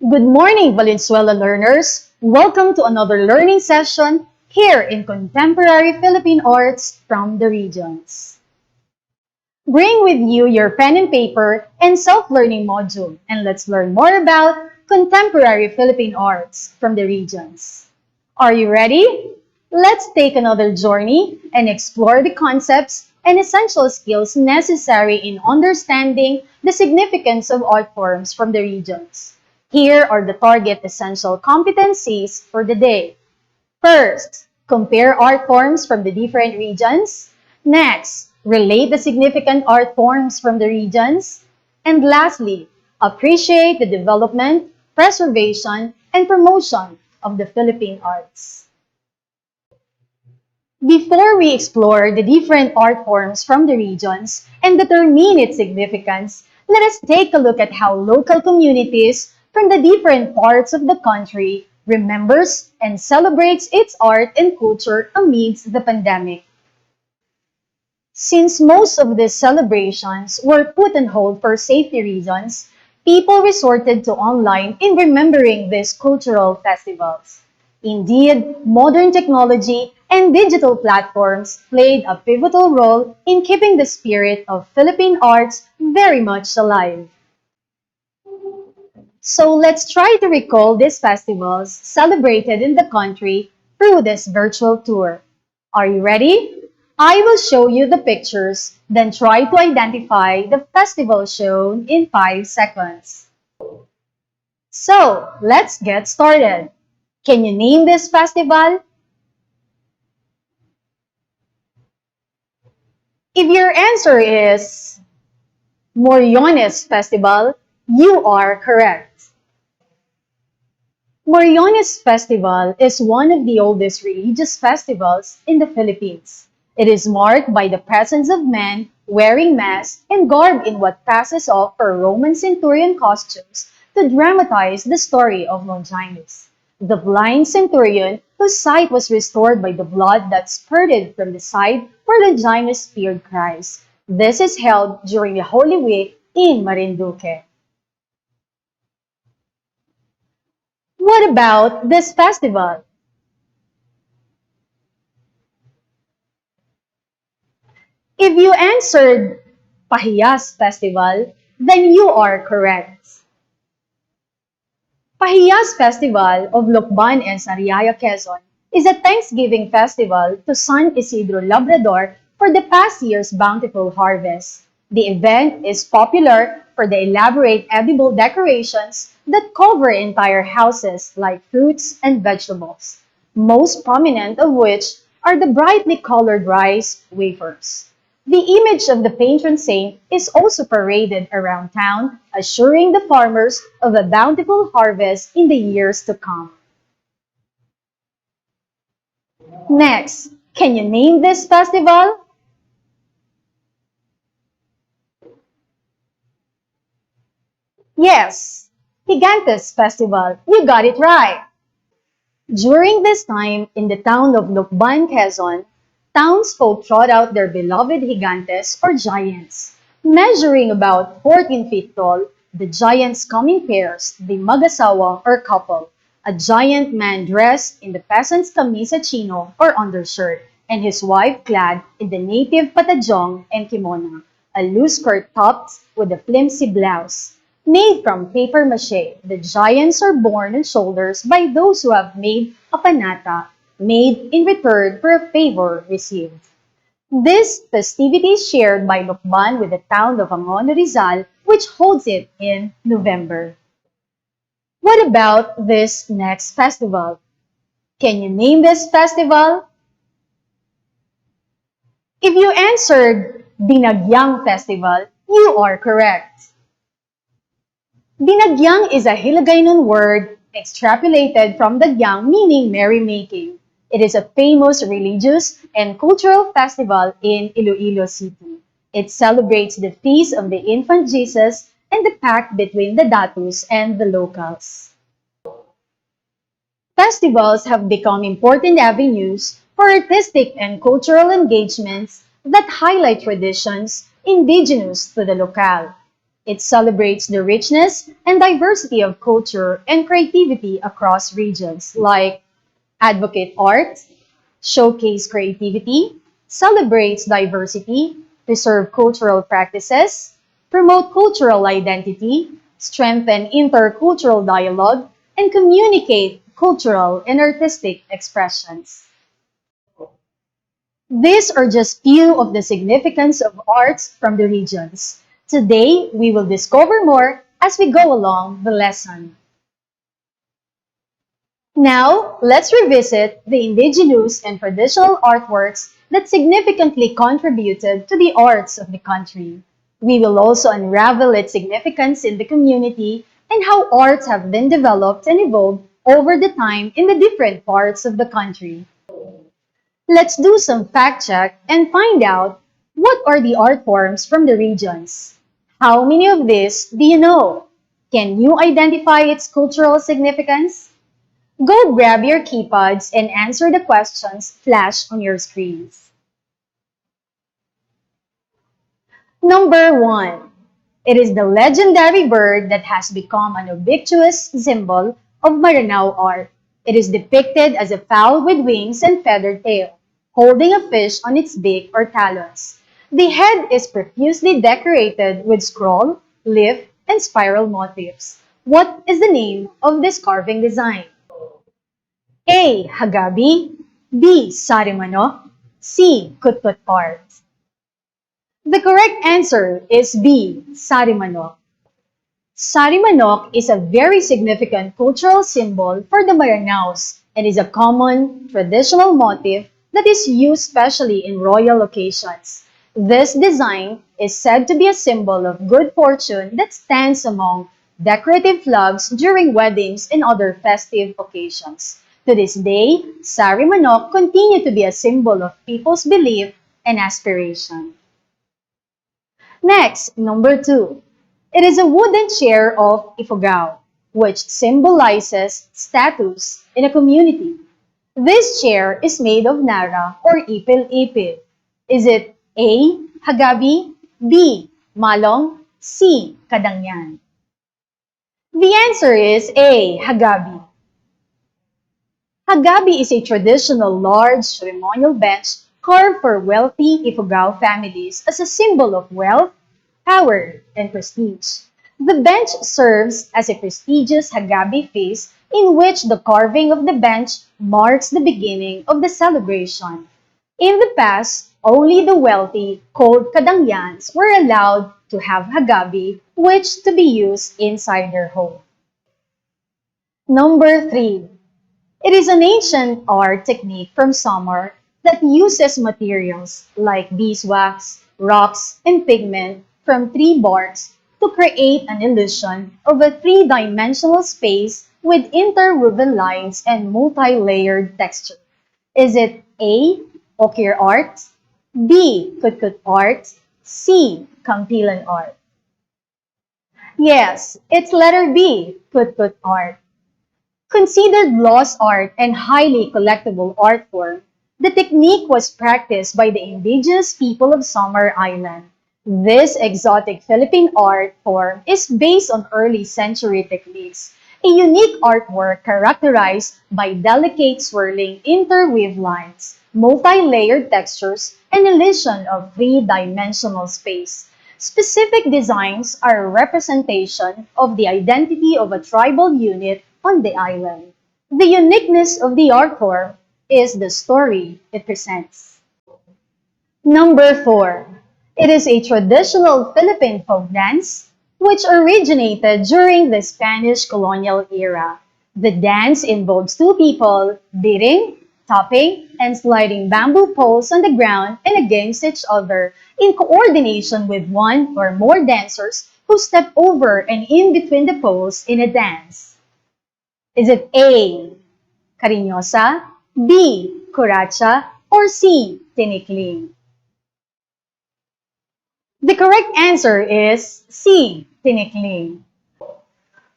Good morning, Valenzuela learners. Welcome to another learning session here in Contemporary Philippine Arts from the Regions. Bring with you your pen and paper and self-learning module, and let's learn more about Contemporary Philippine Arts from the Regions. Are you ready? Let's take another journey and explore the concepts and essential skills necessary in understanding the significance of art forms from the regions. Here are the target essential competencies for the day. First, compare art forms from the different regions. Next, relate the significant art forms from the regions. And lastly, appreciate the development, preservation, and promotion of the Philippine arts. Before we explore the different art forms from the regions and determine its significance, let us take a look at how local communities from the different parts of the country remembers and celebrates its art and culture amidst the pandemic. Since most of these celebrations were put on hold for safety reasons, people resorted to online in remembering these cultural festivals. Indeed, modern technology and digital platforms played a pivotal role in keeping the spirit of Philippine arts very much alive. So let's try to recall these festivals celebrated in the country through this virtual tour. Are you ready? I will show you the pictures, then try to identify the festival shown in 5 seconds. So, let's get started. Can you name this festival? If your answer is Moriones Festival, you are correct. Moriones Festival is one of the oldest religious festivals in the Philippines. It is marked by the presence of men wearing masks and garbed in what passes off for Roman centurion costumes to dramatize the story of Longinus, the blind centurion whose sight was restored by the blood that spurted from the side where Longinus speared Christ. This is held during the Holy Week in Marinduque. What about this festival? If you answered Pahiyas Festival, then you are correct. Pahiyas Festival of Lucban and Sariaya, Quezon is a Thanksgiving festival to San Isidro Labrador for the past year's bountiful harvest. The event is popular for the elaborate edible decorations that cover entire houses like fruits and vegetables, most prominent of which are the brightly colored rice wafers. The image of the patron saint is also paraded around town, assuring the farmers of a bountiful harvest in the years to come. Next, can you name this festival? Yes, Gigantes Festival. You got it right. During this time, in the town of Lucban, Quezon, townsfolk trot out their beloved gigantes or giants. Measuring about 14 feet tall, the giants come in pairs, the mag-asawa or couple, a giant man dressed in the peasant's camisa chino or undershirt, and his wife clad in the native patajong and kimono, a loose skirt topped with a flimsy blouse. Made from paper mache, the giants are borne on shoulders by those who have made a panata, made in return for a favor received. This festivity is shared by Lucban with the town of Angon, Rizal, which holds it in November. What about this next festival? Can you name this festival? If you answered Binagyang Festival, you are correct. Binagyang is a Hiligaynon word extrapolated from Dagyang meaning merrymaking. It is a famous religious and cultural festival in Iloilo City. It celebrates the feast of the infant Jesus and the pact between the datus and the locals. Festivals have become important avenues for artistic and cultural engagements that highlight traditions indigenous to the locale. It celebrates the richness and diversity of culture and creativity across regions, like advocate art, showcase creativity, celebrates diversity, preserve cultural practices, promote cultural identity, strengthen intercultural dialogue, and communicate cultural and artistic expressions. These are just few of the significance of arts from the regions. Today, we will discover more as we go along the lesson. Now, let's revisit the indigenous and traditional artworks that significantly contributed to the arts of the country. We will also unravel its significance in the community and how arts have been developed and evolved over the time in the different parts of the country. Let's do some fact check and find out what are the art forms from the regions. How many of these do you know? Can you identify its cultural significance? Go grab your keypads and answer the questions flashed on your screens. Number 1. It is the legendary bird that has become an ubiquitous symbol of Maranao art. It is depicted as a fowl with wings and feathered tail, holding a fish on its beak or talons. The head is profusely decorated with scroll, leaf, and spiral motifs. What is the name of this carving design? A. Hagabi, B. Sarimano, C. Kutkut part. The correct answer is B. Sarimano. Sari-manok is a very significant cultural symbol for the Maranaos and is a common traditional motif that is used especially in royal occasions. This design is said to be a symbol of good fortune that stands among decorative flags during weddings and other festive occasions. To this day, sari-manok continue to be a symbol of people's belief and aspiration. Next, number 2. It is a wooden chair of ifugao, which symbolizes status in a community. This chair is made of nara or ipil-ipil. Is it A. Hagabi, B. Malong, C. Kadangyan? The answer is A. Hagabi. Hagabi is a traditional large ceremonial bench carved for wealthy Ifugao families as a symbol of wealth, power, and prestige. The bench serves as a prestigious Hagabi feast in which the carving of the bench marks the beginning of the celebration. In the past, only the wealthy, called Kadangyans, were allowed to have Hagabi, which to be used inside their home. Number 3. It is an ancient art technique from Samar that uses materials like beeswax, rocks, and pigment from tree barks to create an illusion of a three-dimensional space with interwoven lines and multi-layered texture. Is it A. Okir art, B. Kutkut art, C. Kampilan art? Yes, it's letter B. Kutkut art. Considered lost art and highly collectible art form, the technique was practiced by the indigenous people of Samar Island. This exotic Philippine art form is based on early century techniques, a unique artwork characterized by delicate swirling interweave lines, multi-layered textures, and illusion of three-dimensional space. Specific designs are a representation of the identity of a tribal unit on the island. The uniqueness of the art form is the story it presents. Number 4. It is a traditional Philippine folk dance which originated during the Spanish colonial era. The dance involves two people beating, tapping, and sliding bamboo poles on the ground and against each other in coordination with one or more dancers who step over and in between the poles in a dance. Is it A. Cariñosa, B. Curacha, or C. Tinikling? The correct answer is C. Tinikling.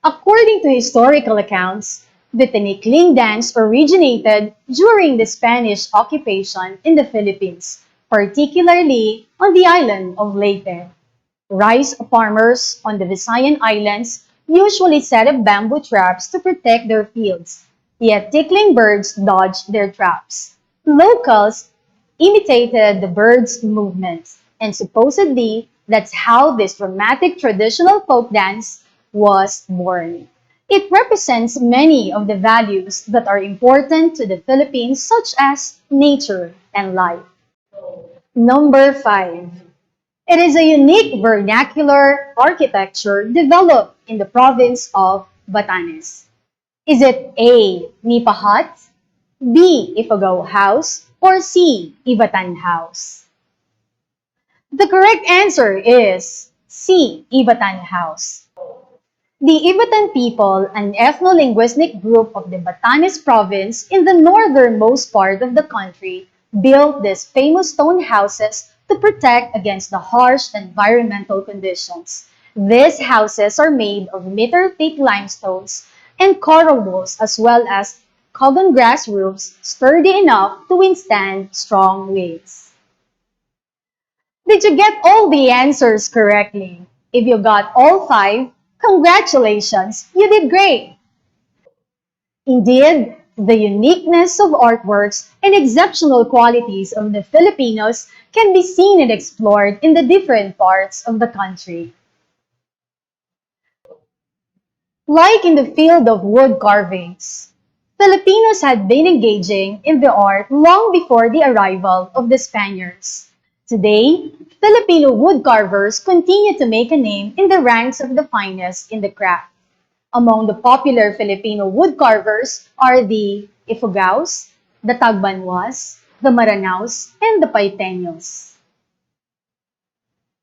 According to historical accounts, the Tinikling dance originated during the Spanish occupation in the Philippines, particularly on the island of Leyte. Rice farmers on the Visayan Islands usually set up bamboo traps to protect their fields, yet tickling birds dodged their traps. Locals imitated the birds' movements, and supposedly that's how this dramatic traditional folk dance was born. It represents many of the values that are important to the Philippines, such as nature and life. Number 5. It is a unique vernacular architecture developed in the province of Batanes. Is it A. Nipa Hut, B. Ifugao House, or C. Ivatan House? The correct answer is C. Ivatan House. The Ivatan people, an ethno-linguistic group of the Batanes province in the northernmost part of the country, built these famous stone houses to protect against the harsh environmental conditions. These houses are made of meter-thick limestones and coral walls as well as cogon grass roofs sturdy enough to withstand strong winds. Did you get all the answers correctly? If you got all 5, congratulations, you did great! Indeed, the uniqueness of artworks and exceptional qualities of the Filipinos can be seen and explored in the different parts of the country. Like in the field of wood carvings, Filipinos had been engaging in the art long before the arrival of the Spaniards. Today, Filipino woodcarvers continue to make a name in the ranks of the finest in the craft. Among the popular Filipino woodcarvers are the Ifugaos, the Tagbanwas, the Maranaos, and the Paiteños.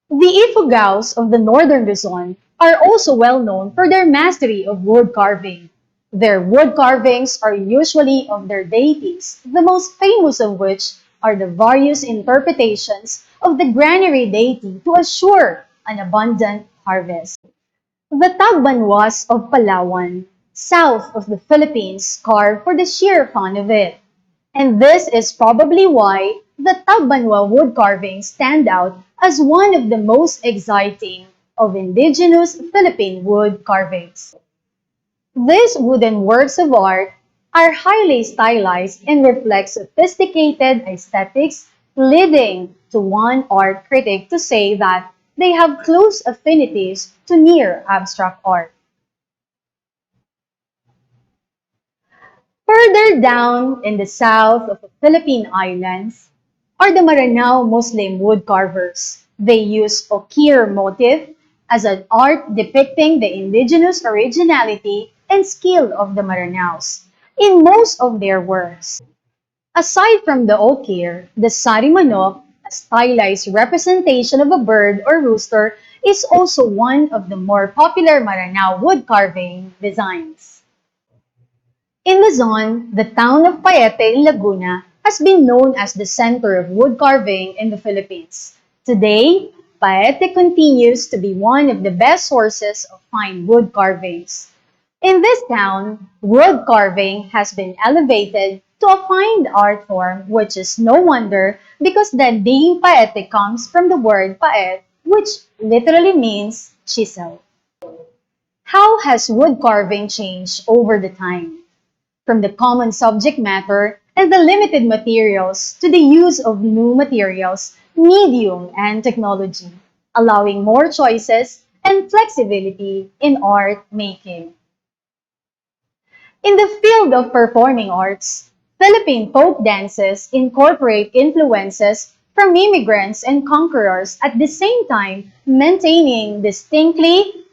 The Ifugaos of the northern Luzon are also well known for their mastery of wood carving. Their wood carvings are usually of their deities, the most famous of which are the various interpretations of the granary deity to assure an abundant harvest. The Tagbanwas of Palawan, south of the Philippines, carve for the sheer fun of it. And this is probably why the Tagbanwa wood carvings stand out as one of the most exciting of indigenous Philippine wood carvings. These wooden works of art are highly stylized and reflect sophisticated aesthetics, leading to one art critic to say that they have close affinities to near abstract art. Further down in the south of the Philippine Islands are the Maranao Muslim wood carvers. They use okir motif as an art depicting the indigenous originality and skill of the Maranaos in most of their works. Aside from the okir, the sari manok, a stylized representation of a bird or rooster, is also one of the more popular Maranao wood carving designs. In Luzon, the town of Paete in Laguna has been known as the center of wood carving in the Philippines. Today, Paete continues to be one of the best sources of fine wood carvings. In this town, wood carving has been elevated to a fine art form, which is no wonder because the name Paete comes from the word paet, which literally means chisel. How has wood carving changed over the time? From the common subject matter and the limited materials to the use of new materials, medium, and technology, allowing more choices and flexibility in art making. In the field of performing arts, Philippine folk dances incorporate influences from immigrants and conquerors at the same time maintaining distinctly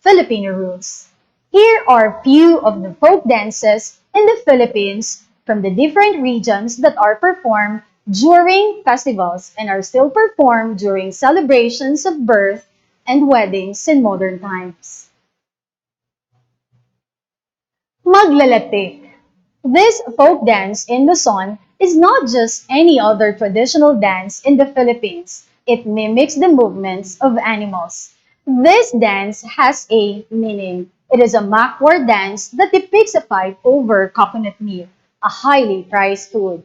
Filipino roots. Here are a few of the folk dances in the Philippines from the different regions that are performed during festivals and are still performed during celebrations of birth and weddings in modern times. Maglalatik. This folk dance in Luzon is not just any other traditional dance in the Philippines. It mimics the movements of animals. This dance has a meaning. It is a backward dance that depicts a fight over coconut milk, a highly prized food.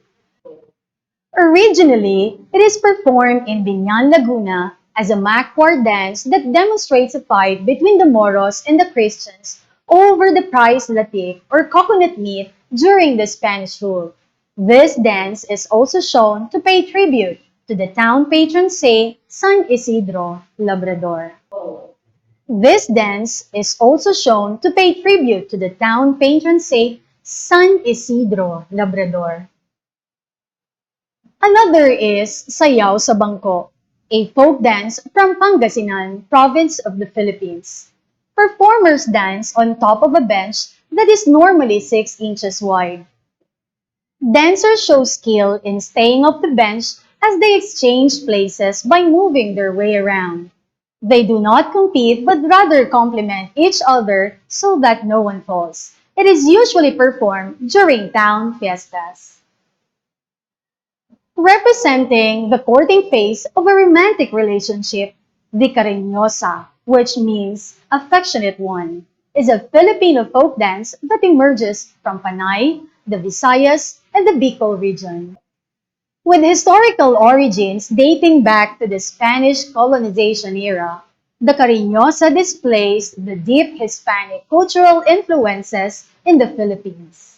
Originally, it is performed in Binyan, Laguna as a macwar dance that demonstrates a fight between the Moros and the Christians over the price latik or coconut meat during the Spanish rule. This dance is also shown to pay tribute to the town patron saint San Isidro, Labrador. This dance is also shown to pay tribute to the town patron saint San Isidro, Labrador. Another is Sayaw sa Bangko, a folk dance from Pangasinan, province of the Philippines. Performers dance on top of a bench that is normally 6 inches wide. Dancers show skill in staying off the bench as they exchange places by moving their way around. They do not compete but rather complement each other so that no one falls. It is usually performed during town fiestas. Representing the courting phase of a romantic relationship, the cariñosa, which means affectionate one, is a Filipino folk dance that emerges from Panay, the Visayas, and the Bicol region. With historical origins dating back to the Spanish colonization era, the cariñosa displays the deep Hispanic cultural influences in the Philippines.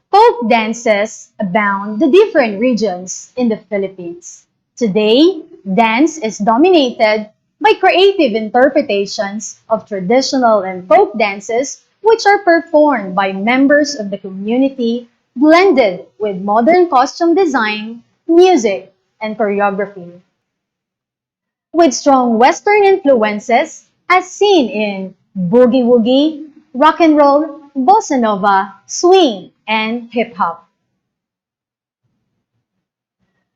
Folk dances abound in different regions in the Philippines. Today, dance is dominated by creative interpretations of traditional and folk dances which are performed by members of the community blended with modern costume design, music, and choreography. With strong Western influences as seen in boogie-woogie, rock and roll, bossa nova, swing, and hip hop.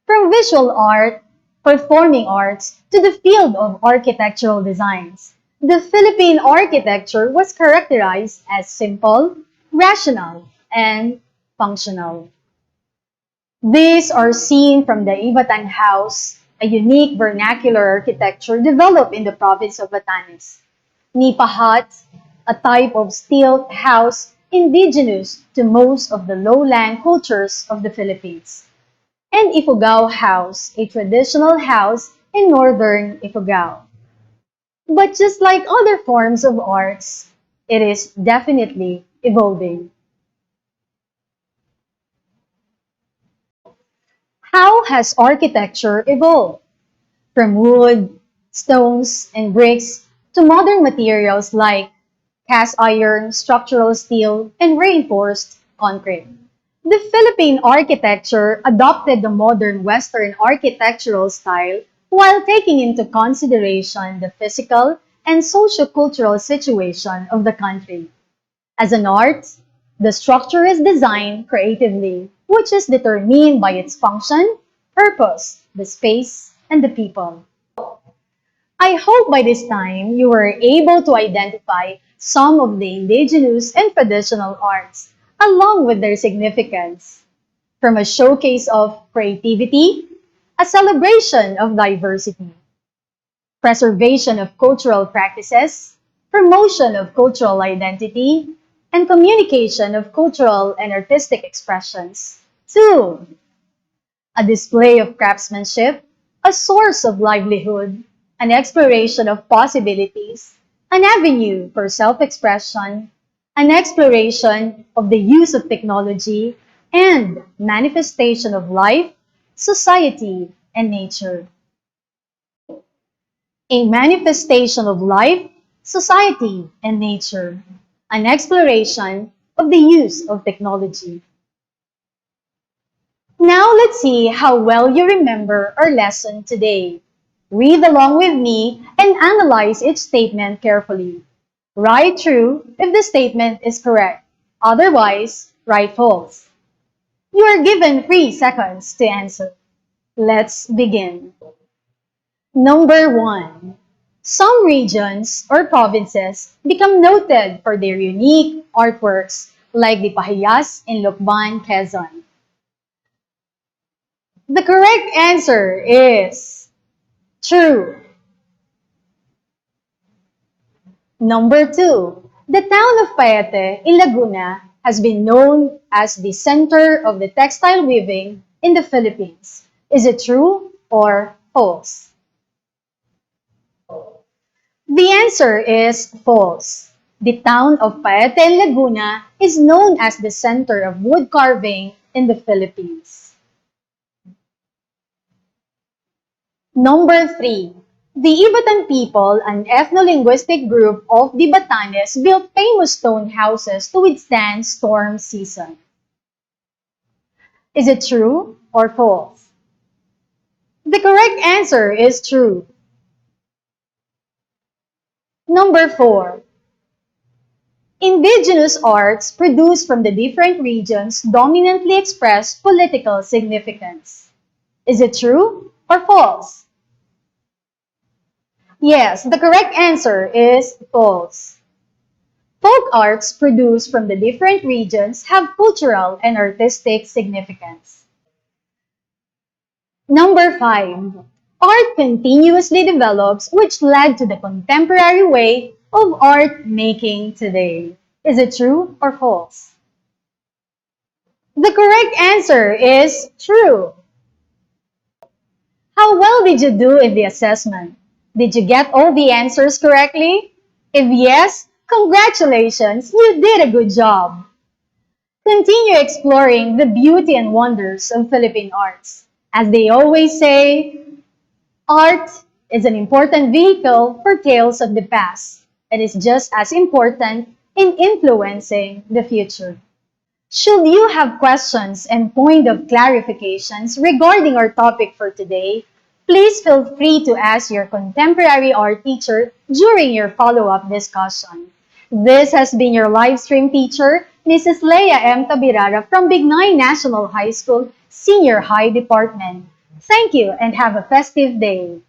From visual art, performing arts, to the field of architectural designs, the Philippine architecture was characterized as simple, rational, and functional. These are seen from the Ivatan House, a unique vernacular architecture developed in the province of Batanes. Nipa hut, a type of steel house indigenous to most of the lowland cultures of the Philippines. And Ifugao House, a traditional house in northern Ifugao. But just like other forms of arts, it is definitely evolving. How has architecture evolved? From wood, stones, and bricks to modern materials like cast iron, structural steel, and reinforced concrete. The Philippine architecture adopted the modern Western architectural style while taking into consideration the physical and socio-cultural situation of the country. As an art, the structure is designed creatively, which is determined by its function, purpose, the space, and the people. I hope by this time you were able to identify some of the indigenous and traditional arts, along with their significance, from a showcase of creativity, a celebration of diversity, preservation of cultural practices, promotion of cultural identity, and communication of cultural and artistic expressions. 2. A display of craftsmanship, a source of livelihood, an exploration of possibilities, an avenue for self-expression, an exploration of the use of technology, and manifestation of life, society, and nature. A manifestation of life, society, and nature. An exploration of the use of technology. Now let's see how well you remember our lesson today. Read along with me and analyze each statement carefully. Write true if the statement is correct. Otherwise, write false. You are given 3 seconds to answer. Let's begin. Number 1. Some regions or provinces become noted for their unique artworks like the Pahiyas in Lukban, Quezon. The correct answer is true. Number 2. The town of Paete in Laguna has been known as the center of the textile weaving in the Philippines. Is it true or false? The answer is false. The town of Paete, Laguna is known as the center of wood carving in the Philippines. Number 3. The Ivatan people, an ethno-linguistic group of the Batanes, built famous stone houses to withstand storm season. Is it true or false? The correct answer is true. Number 4. Indigenous arts produced from the different regions dominantly express political significance. Is it true or false? Yes, the correct answer is false. Folk arts produced from the different regions have cultural and artistic significance. Number 5. Art continuously develops, which led to the contemporary way of art making today. Is it true or false? The correct answer is true. How well did you do in the assessment? Did you get all the answers correctly? If yes, congratulations, you did a good job. Continue exploring the beauty and wonders of Philippine arts. As they always say, art is an important vehicle for tales of the past and is just as important in influencing the future. Should you have questions and point of clarifications regarding our topic for today, please feel free to ask your contemporary art teacher during your follow-up discussion. This has been your live stream teacher, Mrs. Leia M. Tabirara from Bignay National High School, Senior High Department. Thank you and have a festive day.